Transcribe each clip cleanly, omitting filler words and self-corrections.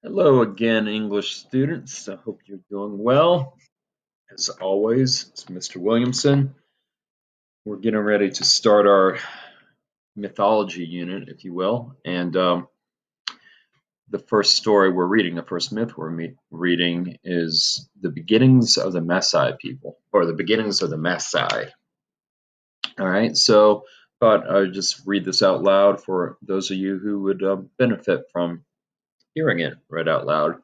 Hello again, English students. I hope you're doing well. As always, it's Mr. Williamson. We're getting ready to start our mythology unit, if you will. And the first story we're reading, the first myth we're reading is the beginnings of the Maasai people, or the beginnings of the Maasai. All right, so thought I'd just read this out loud for those of you who would benefit from hearing it read out loud.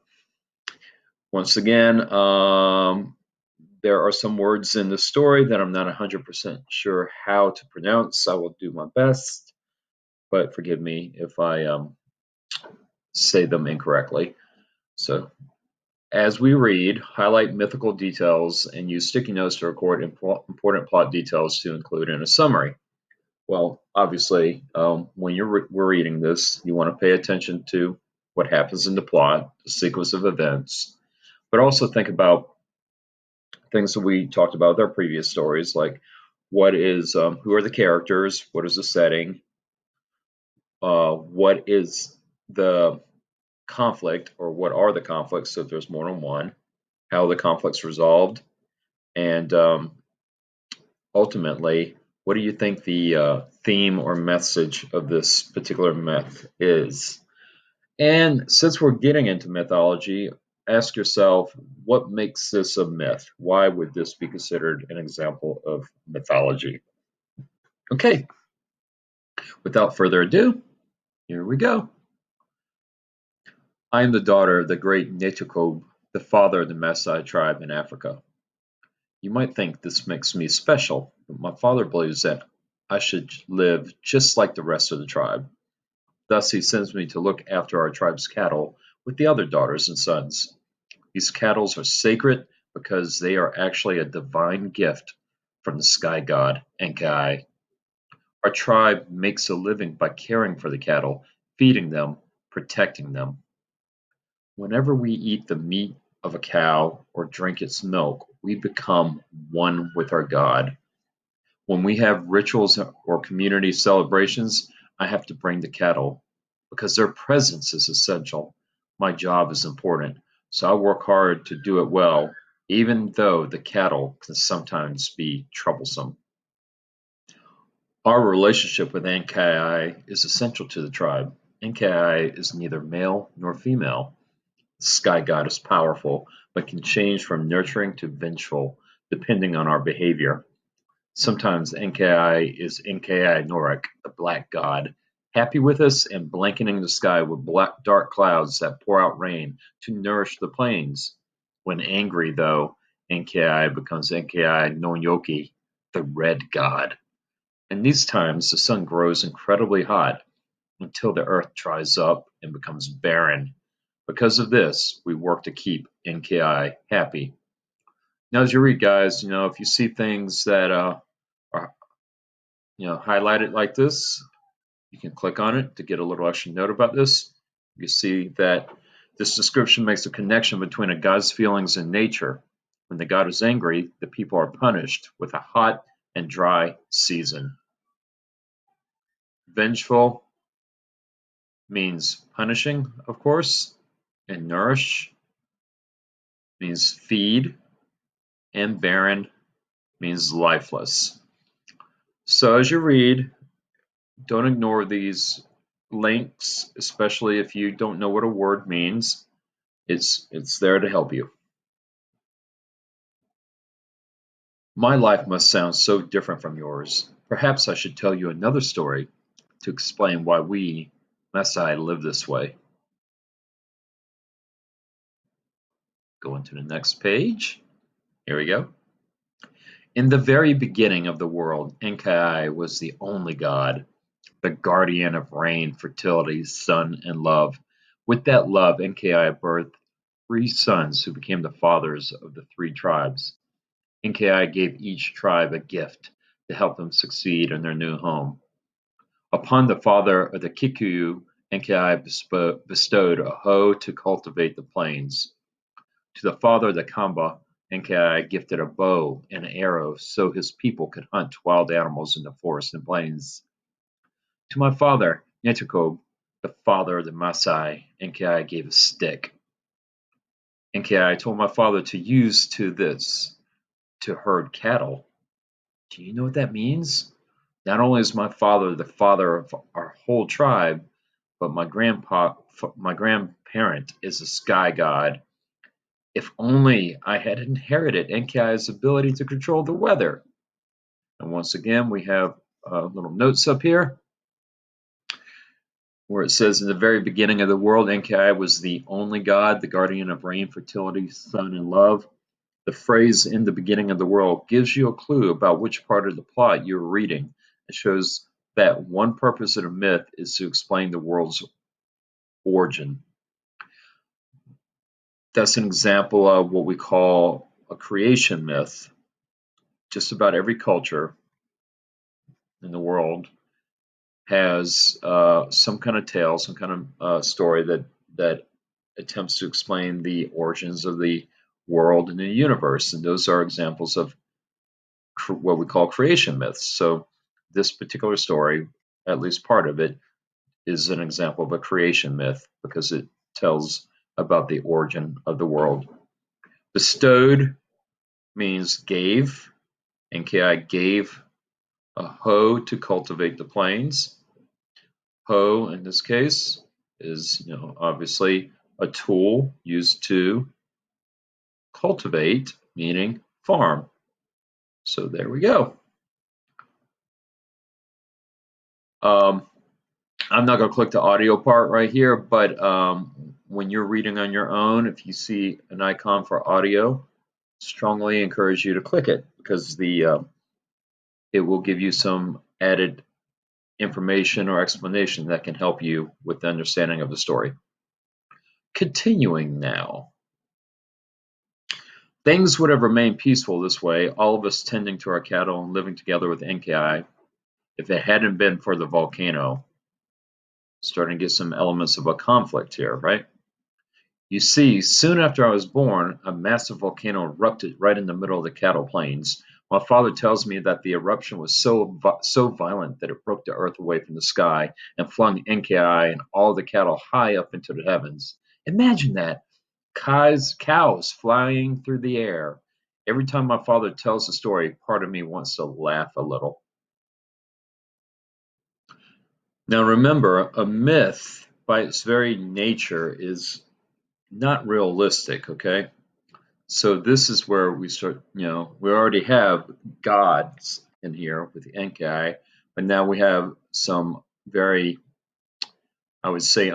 Once again, there are some words in the story that I'm not 100% sure how to pronounce. I will do my best, but forgive me if I say them incorrectly. So, as we read, highlight mythical details and use sticky notes to record important plot details to include in a summary. Well, obviously, when we're reading this, you want to pay attention to what happens in the plot, the sequence of events, but also think about things that we talked about with our previous stories, like who are the characters, what is the setting, what is the conflict, or what are the conflicts if there's more than one, how the conflict's resolved, and ultimately, what do you think the theme or message of this particular myth is? And since we're getting into mythology, ask yourself, what makes this a myth? Why would this be considered an example of mythology? Okay, without further ado, here we go. I am the daughter of the great Netukob, the father of the Maasai tribe in Africa. You might think this makes me special, but my father believes that I should live just like the rest of the tribe. Thus, he sends me to look after our tribe's cattle with the other daughters and sons. These cattle are sacred because they are actually a divine gift from the sky god Enkai. Our tribe makes a living by caring for the cattle, feeding them, protecting them. Whenever we eat the meat of a cow or drink its milk, we become one with our God. When we have rituals or community celebrations, I have to bring the cattle because their presence is essential. My job is important, so I work hard to do it well, even though the cattle can sometimes be troublesome. Our relationship with Ankai is essential to the tribe. Ankai is neither male nor female. The sky god is powerful, but can change from nurturing to vengeful, depending on our behavior. Sometimes Enkai is Enkai Norik, the black god, happy with us and blanketing the sky with black dark clouds that pour out rain to nourish the plains. When angry, though, Enkai becomes Enkai Nonyoki, the red god. In these times, the sun grows incredibly hot until the earth dries up and becomes barren. Because of this, we work to keep NKI happy. Now, as you read, guys, if you see things that are highlighted like this, you can click on it to get a little extra note about this. You see that this description makes a connection between a god's feelings and nature. When the god is angry, the people are punished with a hot and dry season. Vengeful means punishing, of course, and nourish means feed, and barren means lifeless. So as you read, don't ignore these links, especially if you don't know what a word means. It's there to help you. My life must sound so different from yours. Perhaps I should tell you another story to explain why we, Maasai, live this way. Go into the next page. Here we go. In the very beginning of the world, Enkai was the only god, the guardian of rain, fertility, sun, and love. With that love, Enkai birthed three sons who became the fathers of the three tribes. Enkai gave each tribe a gift to help them succeed in their new home. Upon the father of the Kikuyu, Enkai bestowed a hoe to cultivate the plains. To the father of the Kamba, Enkai gifted a bow and arrows so his people could hunt wild animals in the forests and plains. To my father, Netukob, the father of the Maasai, Enki gave a stick. Enki told my father to use to herd cattle. Do you know what that means? Not only is my father the father of our whole tribe, but my grandparent is a sky god. If only I had inherited Enki's ability to control the weather. And once again, we have little notes up here where it says, in the very beginning of the world, Enki was the only god, the guardian of rain, fertility, sun, and love. The phrase "in the beginning of the world" gives you a clue about which part of the plot you're reading. It shows that one purpose of the myth is to explain the world's origin. That's an example of what we call a creation myth. Just about every culture in the world has some kind of tale, some kind of story that attempts to explain the origins of the world and the universe, and those are examples of what we call creation myths. So this particular story, at least part of it, is an example of a creation myth because it tells about the origin of the world. Bestowed means gave. Enki gave a hoe to cultivate the plains. Hoe, in this case, is obviously a tool used to cultivate, meaning farm. So there we go. I'm not going to click the audio part right here, but when you're reading on your own, if you see an icon for audio, strongly encourage you to click it because it will give you some added information or explanation that can help you with the understanding of the story. Continuing now. Things would have remained peaceful this way, all of us tending to our cattle and living together with Enki, if it hadn't been for the volcano. Starting to get some elements of a conflict here, right? You see, soon after I was born, a massive volcano erupted right in the middle of the cattle plains. My father tells me that the eruption was so violent that it broke the earth away from the sky and flung Enki and all the cattle high up into the heavens. Imagine that. Cows flying through the air. Every time my father tells the story, part of me wants to laugh a little. Now remember, a myth by its very nature is not realistic, okay? So this is where we start, we already have gods in here with Enki, but now we have some very, I would say,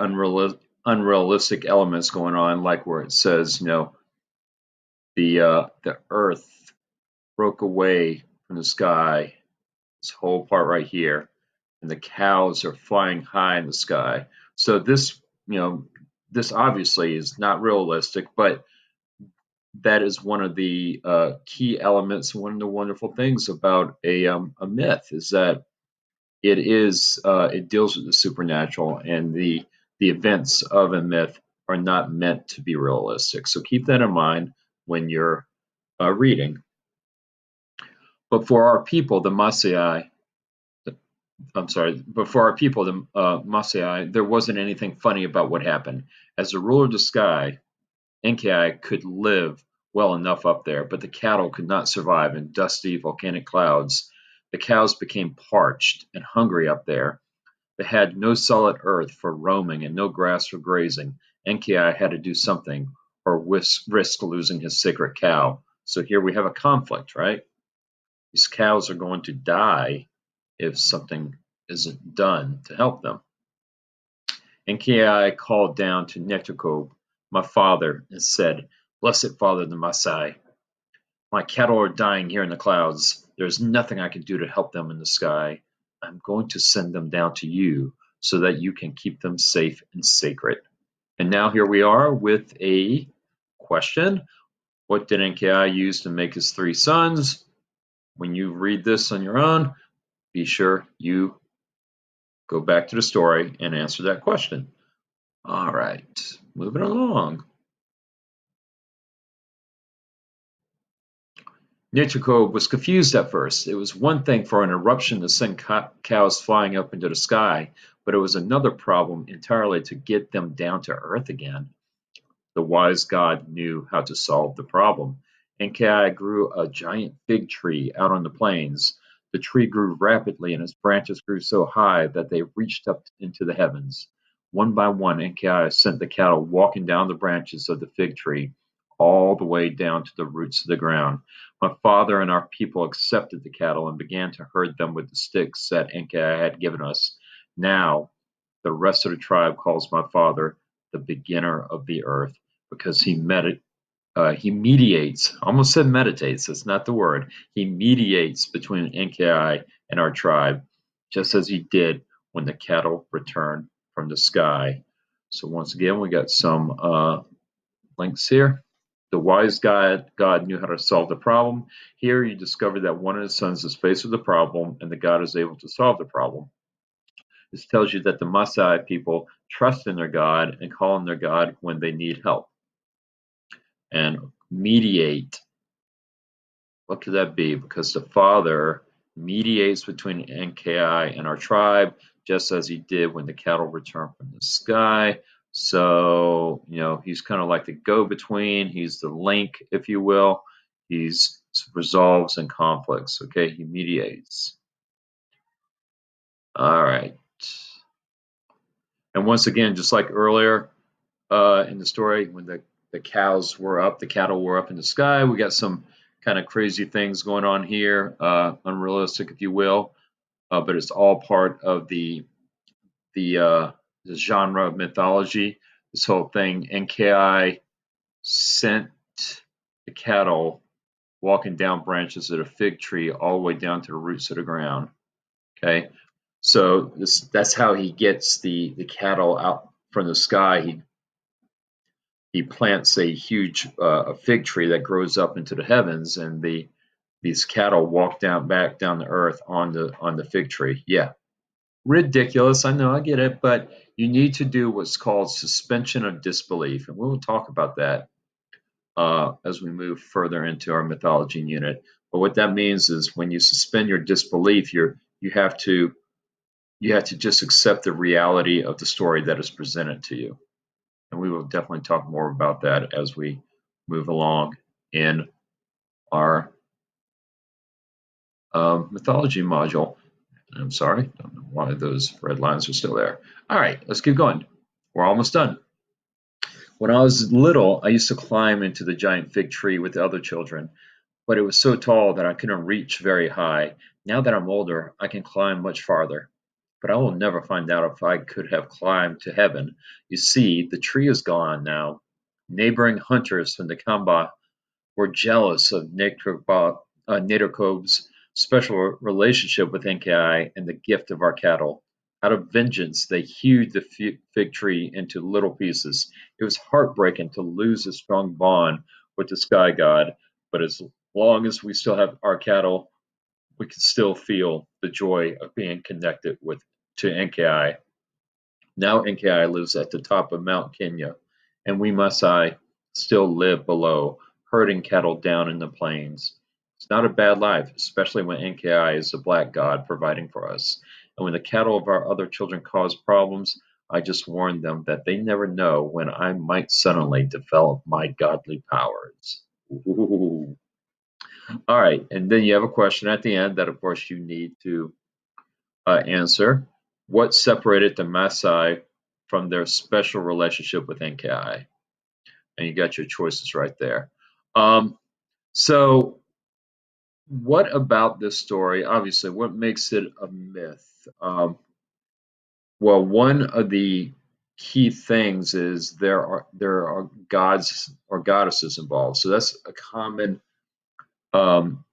unrealistic elements going on, like where it says, the earth broke away from the sky, this whole part right here, and the cows are flying high in the sky. So this obviously is not realistic, but that is one of the key elements. One of the wonderful things about a myth is that it deals with the supernatural, and the events of a myth are not meant to be realistic. So keep that in mind when you're reading. But for our people, the Maasai, there wasn't anything funny about what happened. As the ruler of the sky, Enki could live well enough up there, but the cattle could not survive in dusty volcanic clouds. The cows became parched and hungry up there. They had no solid earth for roaming and no grass for grazing. Enki had to do something or risk losing his sacred cow. So here we have a conflict, right? These cows are going to die if something isn't done to help them. Enki called down to Nechokob, my father, and said, "Blessed father the Maasai, my cattle are dying here in the clouds. There is nothing I can do to help them in the sky. I'm going to send them down to you so that you can keep them safe and sacred." And now here we are with a question. What did Enki use to make his three sons? When you read this on your own, be sure you go back to the story and answer that question. All right, moving along. Nichiko was confused at first. It was one thing for an eruption to send cows flying up into the sky, but it was another problem entirely to get them down to earth again. The wise God knew how to solve the problem. Enki grew a giant fig tree out on the plains. The tree grew rapidly, and its branches grew so high that they reached up into the heavens. One by one, Enki sent the cattle walking down the branches of the fig tree, all the way down to the roots of the ground. My father and our people accepted the cattle and began to herd them with the sticks that Enki had given us. Now, the rest of the tribe calls my father the beginner of the earth because he mediates. I almost said meditates. That's not the word. He mediates between Enki and our tribe, just as he did when the cattle returned from the sky. So once again, we got some links here. The wise God knew how to solve the problem. Here you discover that one of his sons is faced with a problem, and the God is able to solve the problem. This tells you that the Maasai people trust in their God and call on their God when they need help. And mediate, what could that be? Because the Father mediates between Enki and our tribe, just as he did when the cattle returned from the sky. So, he's kind of like the go-between. He's the link, if you will. He's resolves and conflicts. Okay, he mediates. All right. And once again, just like earlier in the story, when the cattle were up in the sky, we got some kind of crazy things going on here, unrealistic, if you will, but it's all part of the genre of mythology. This whole thing, Enki sent the cattle walking down branches of a fig tree all the way down to the roots of the ground. Okay, so that's how he gets the cattle out from the sky. He plants a huge a fig tree that grows up into the heavens, and these cattle walk back down the earth on the fig tree. Yeah, ridiculous. I know, I get it, but you need to do what's called suspension of disbelief, and we'll talk about that as we move further into our mythology unit. But what that means is when you suspend your disbelief, you have to just accept the reality of the story that is presented to you. And we will definitely talk more about that as we move along in our mythology module. And I'm sorry, don't know why those red lines are still there. All right, let's keep going. We're almost done. When I was little, I used to climb into the giant fig tree with the other children, but it was so tall that I couldn't reach very high. Now that I'm older, I can climb much farther. But I will never find out if I could have climbed to heaven. You see, the tree is gone now. Neighboring hunters from the Kamba were jealous of Naderkob's special relationship with Enki and the gift of our cattle. Out of vengeance, they hewed the fig tree into little pieces. It was heartbreaking to lose a strong bond with the sky god, but as long as we still have our cattle, we can still feel the joy of being connected to Enki. Now Enki lives at the top of Mount Kenya, and we Maasai still live below, herding cattle down in the plains. It's not a bad life, especially when Enki is the black god providing for us. And when the cattle of our other children cause problems, I just warn them that they never know when I might suddenly develop my godly powers. Ooh. All right, and then you have a question at the end that, of course, you need to answer. What separated the Maasai from their special relationship with Enki? And you got your choices right there. So, what about this story? Obviously, what makes it a myth? Well, one of the key things is there are gods or goddesses involved. So that's a um,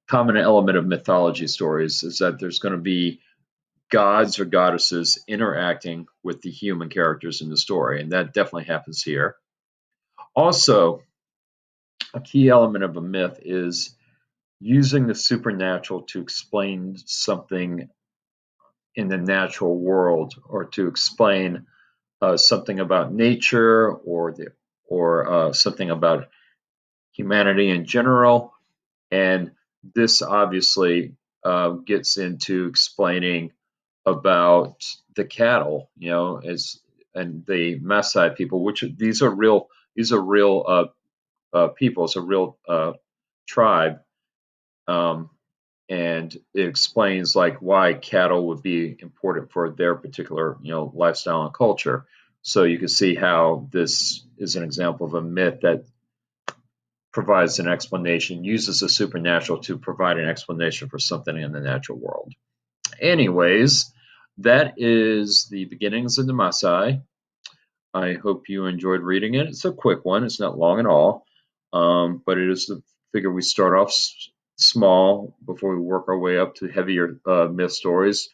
common element of mythology stories is that there's going to be gods or goddesses interacting with the human characters in the story, and that definitely happens here. Also, a key element of a myth is using the supernatural to explain something in the natural world or to explain something about nature or something about humanity in general. And this obviously gets into explaining about the cattle, as and the Maasai people, which these are real people, it's a real tribe, um, and it explains like why cattle would be important for their particular lifestyle and culture. So you can see how this is an example of a myth that provides an explanation, uses the supernatural to provide an explanation for something in the natural world. Anyways, that is the beginnings of the Maasai. I hope you enjoyed reading it. It's a quick one, it's not long at all, but it is the figure we start off small before we work our way up to heavier myth stories.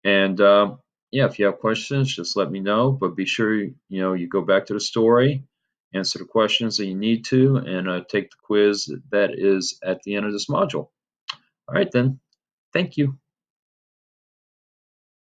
And yeah, if you have questions, just let me know. But be sure you go back to the story, answer the questions that you need to, and take the quiz that is at the end of this module. All right, then. Thank you.